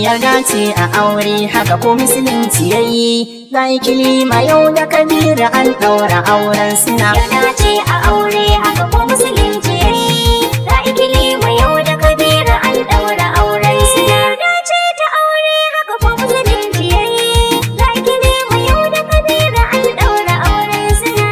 yarda ce a aure haka ko musulunci yayi. Ga Ikilima yau da Kabiru an ɗaura auren suna. Yarda ce a aure haka ko musulunci yayi. Ga Ikilima yau da Kabiru an ɗaura auren suna. Yarda ce ta aure haka ko musulunci yayi. Ga Ikilima yau da Kabiru an ɗaura auren suna.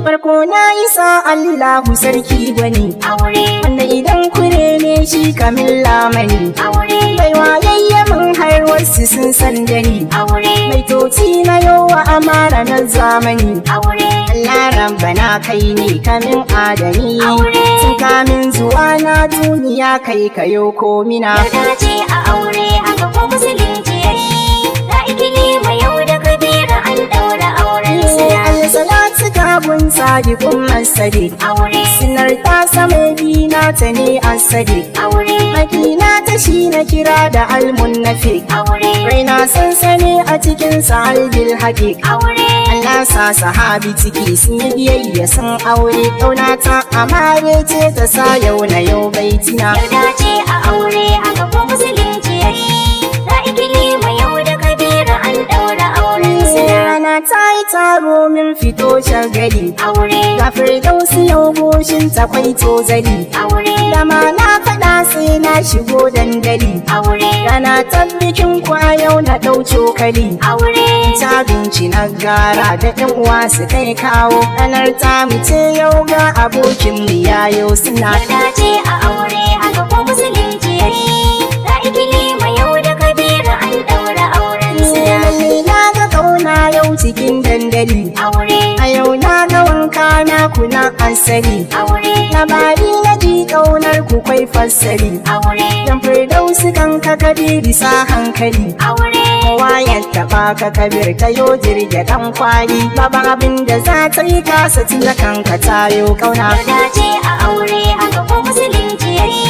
Farko na isa Allahu sarki gwani Aure, wanda idan kure ne shi kamin lamani. aure, Bai wayayyamin har wasu sun san dani. aure, Mai toci na yowa amara na zamani. aure, Allah rabbana kai ne kamin adani. Aure. Sun kamin zuwa na duniya kai kayo komina. yarda ce a aure haka ko musulunci yayi. Ga Ikilima yau da Kabiru an ɗaura auren suna. Al-salatu kabun sadiqun as-sadiq. Aure, Sinar ta sama dina ta ne as-sadiq. aure, Makina ta shi na kira da al-munnafiq. aure, Raina sansani a cikin sa'albil haqiq. aure, Allah sa sahabi ciki sun yi biyayya sun aure. Ƙauna ta amare ce ta sa yau na yau baitina. yarda ce a aure haka ko musulunci yayi. Ga Ikilima yau da Kabiru an ɗaura auren suna. Rana ta yi taro min fito shagali. Aure, Ga Firdausi yau goshin ta kwaito zali. aure, Dama na faɗa sai na shigo dandali. aure, Rana ta bikin kwa yau na ɗau cokali. aure, Ta binci na gara da ƴan uwa su kai kawo. Ranar ta ce yau ga abokin mu yayo suna. yarda ce a aure haka ko musulunci yayi. Ga Ikilima yau da Kabiru an ɗaura auren suna. Lalle na ga ƙauna yau cikin dandali. Aure, A yau na ga wanka na kuna asali. aure, Labari na ji ƙaunar ku kwai fassari. aure, Dan Firdausi kan ka Kabiru sa hankali. aure, Kowa ya taɓa ka Kabir ta yo jirge ɗan kwali. Babu abin da za ta yi kasa tuna kanka tayo ƙauna. yarda ce a aure haka ko musulunci yayi.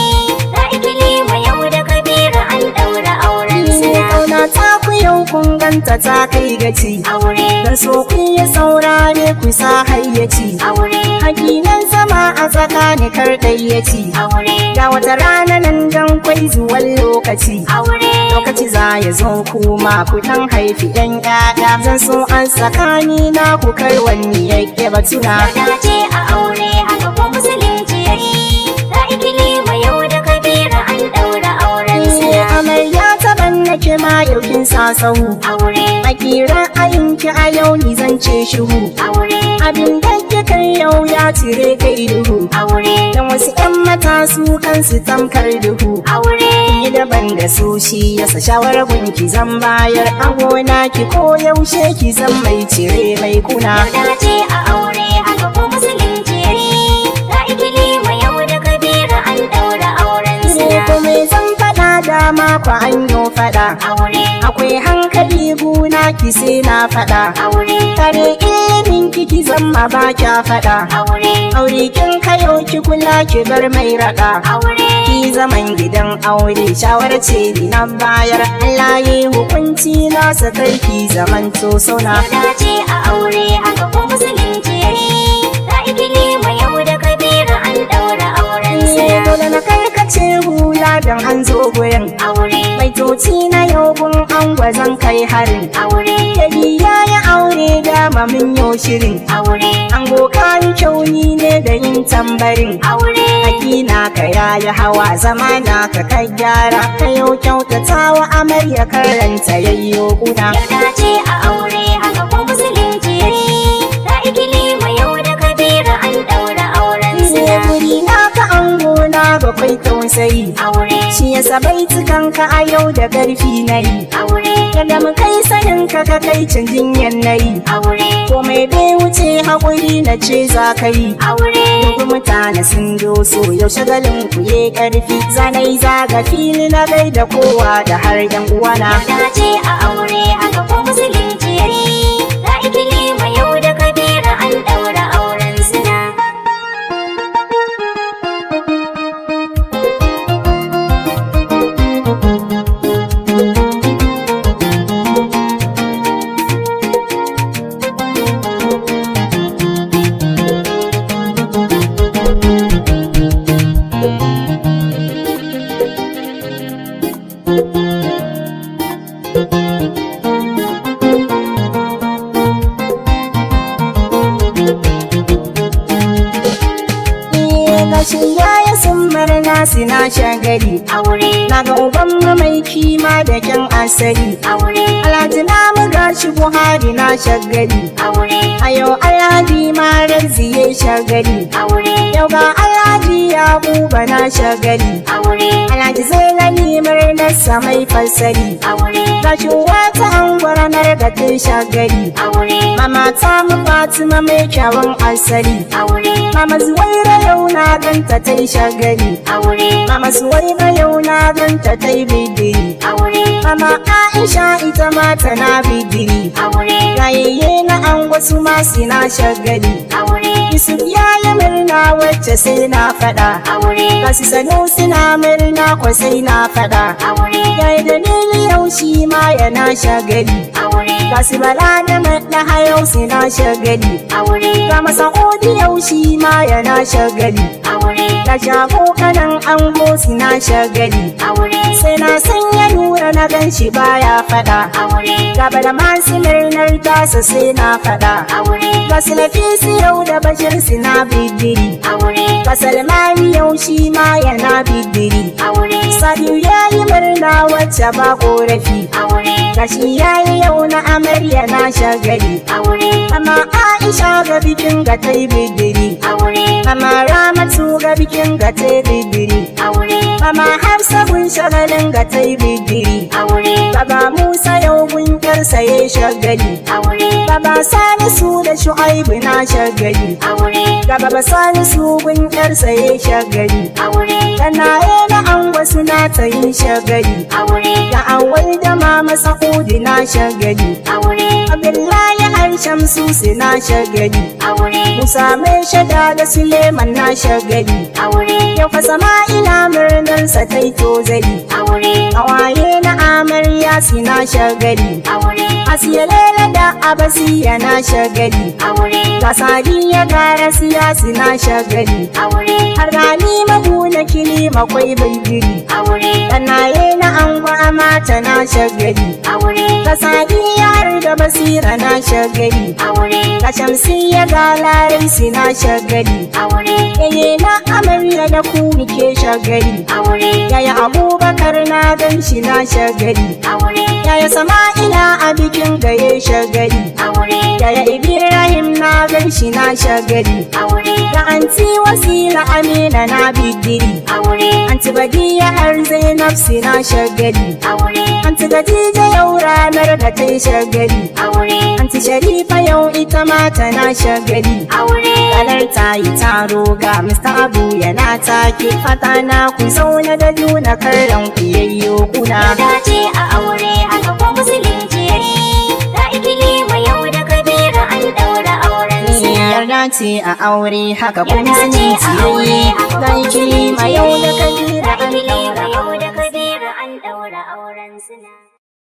Ga Ikilima yau da Kabiru an ɗaura auren suna. Ƙauna ta ku yau kun ganta ta kai gaci. Aure, Dan so ku yi saurare ku sa hayyaci. aure, Hakinan zama a tsakani kar ɗayyaci. aure, Ga wata rana nan dan kwai zuwan lokaci. aure, Lokaci za ya zo kuma ku dan haifi ɗan ƴaƴa. Zan so an tsakani na ku kar wani yake batuna. yarda ce a aure haka ko musulunci yayi. Ga Ikilima yau da Kabiru an ɗaura auren suna. Amarya ta nake ma yau kin sa sahu. Aure, Akira ayinki a yau ni zan ce shuhu. aure, Abin da kai yau ya cire kai duhu. aure, Dan wasu ƴan mata su kansu tamkar duhu. aure, Yi daban da su shi yasa shawarar gunki zan bayar. A gona ki ko yaushe ki zan mai cire mai kuna. yarda ce a aure haka ko musulunci yayi. Ga Ikilima yau da Kabiru an ɗaura auren suna. Ko me zan faɗa dama kwa an yo faɗa. Aure, Akwai hankali guna ki sai na faɗa. aure, Kare ilimin ki zama ba kya faɗa. aure, Aure kin kayo ki kula ki bar mai raɗa. aure, Ki zaman gidan aure shawara ce ni na bayar. Allah yi hukunci na sakar ki zaman to sauna. yarda ce a aure haka ko musulunci yayi. Ga Ikilima yau da Kabiru an ɗaura auren suna. Dole na karkace hula don an zo gurin. Aure, Mai toci na yau gun an gwazon kai harin. aure, Yabi ya yi aure dama min yo shirin. aure, An gokan kyauni ne da yin tambarin. aure, Hakina ka yayi hawa zama na ka kai gyara. Ka yau kyautatawa amarya karanta yayyo kuna. yarda ce a aure haka ko musulunci yayi. Ga Ikilima yau da Kabiru an ɗaura auren suna. Guri na ka ango na bakwai tausayi. Aure, Shi yasa baitukan ka a yau da ƙarfi na yi. aure, Kada mu kai sanin ka ka kai canjin yanayi. aure, Komai bai wuce haƙuri na ce za ka yi. aure, Duk mutane sun doso yau shagalin ku ye ƙarfi. Zanai zaga fili na gaida kowa da har yan uwana. yarda ce a aure haka ko musulunci yayi. Ga Ikilima yau da Kabiru an ɗaura auren suna. Gashi yaya sun murna suna shagali. aure, Na ga uban mu mai kima da kyan asali. aure, Alhaji namu gashi Buhari na shagali. aure, A yau Alhaji Marar ziye shagali. aure, Yau ga Alhaji Yakuba na shagali. aure, Alhaji Zainani murnar sa mai fasali. aure, Gashi wata angwaranar da ta shagali. aure, Mama ta mu Fatima mai kyawun asali. aure, Mama Zuwaira yau na ganta ta yi shagali. aure, Mama Zuwaira yau na ganta ta yi bidiri. aure, Mama Aisha ita ma tana bidiri. aure, Gayayye na ango su ma suna shagali. aure, Yusuf ya yi murna wacce sai na faɗa. aure, Gasu sanu suna murna ko sai na faɗa. aure, Yayi dalili yau shi ma yana shagali. aure, Gasu bala da maɗa yau suna shagali. aure, Ga Masa'udi yau shi ma yana shagali. aure, Ga shago kanan ango suna shagali. aure, Sai na sanya nura na gan shi baya faɗa. aure, Gaba da masu murnar tasa sai na faɗa. aure, Ga su Nafisi yau da Bashir suna bidiri. aure, Ga Salmani yau shi ma yana bidiri. aure, Sadiu ya yi murna wacce ba ƙorafi. aure, Gashi ya yi yau na amarya na shagali. aure, Amma Aisha ga bikin ga ta yi bidiri. aure, Amma Ramatu ga bikin ga ta yi bidiri. aure, Amma Hafsa gun shagalin ga ta yi bidiri. aure, Baba Musa yau gun ƴarsa ya yi shagali. aure, Baba Salisu da Shu'aibu na shagali. aure, Ga Baba Salisu gun ƴarsa ya yi shagali. aure, Kanaye na ango suna ta yin shagali. aure, Da awai da Mama Sa'udi na shagali. aure, Abdullahi har Shamsu suna shagali. aure, Musa mai shada da Suleiman na shagali. aure, Yau fa Sama'ila murnarsa ta yi tozali. aure, Kawaye na amarya suna shagali. aure, Asiya Lela da Abasiya na shagali. aure, Ga Sadiya ga Rasiya suna shagali. aure, Har gani maguna kilima kwai bangiri. aure, Kanaye na ango amata na shagali. aure, Ga Sadiya har da Basira na shagali. aure, Ga Shamsiya ga Larai suna shagali. aure, Yaye na amarya da ku nike shagali. aure, Yaya Abubakar na gan shi na shagali. aure, Yaya Sama'ila a bikin gaye shagali. aure, Yaya Ibrahim na gan shi na shagali. aure, Da anti Wasila Amina na bidiri. aure, Anti Badiya har Zainab suna shagali. aure, Anti Khadija yau ranar da ta yi shagali. aure, Anti Sharifa yau ita ma tana shagali. aure, Kalar ta yi taro ga Mr. Abu yana take fata na ku zauna da juna karran ku yayyo kuna. ya dace a aure haka ko musulunci yayi, da ikilima yau da kabira an daura auren su. Yarda ce a aure haka Ya kun dace sani a aure yayi haka ga ko kilima musulunci yau da yayi, kabira da an ikilima daura yau da